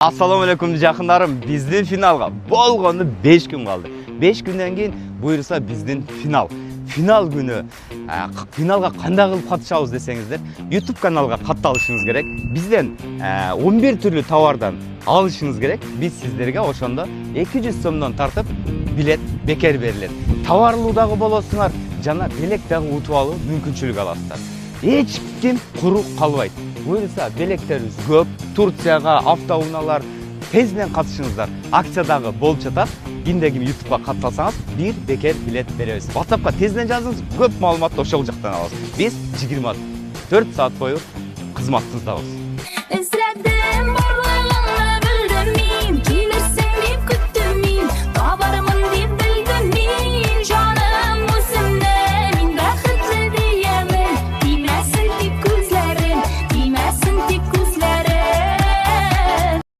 Assalamu alaikum жақындарым. Біздің финалға болғанды 5 күн қалды. 5 күннен кейін бұйырса біздің финал. Финал күні финалға қандай қылып қатысамыз десеңіздер, YouTube каналға қатысыңыз керек. Бізден 11 түрлі тауардан алышыңыз керек. Біз сіздерге ошондо 200 сомдон тартып билет бекер берилет. Товарлуудағы болосуңар, жана белектегі утуп алуу мүмкүнчүлүк аласыздар. Эч ким куру калбайт. Буюрса белектерибиз көп, Турцияга автоунаалар тез менен катышыңыздар. Акциядагы болуп жатат. Кимде-ким YouTube'га катталсаңыз, бир бекер билет беребиз. WhatsApp'ка тезден жазыңыз, көп маалыматты ошол жактан алабыз. Биз 24 саат бою кызматыңызда болобуз.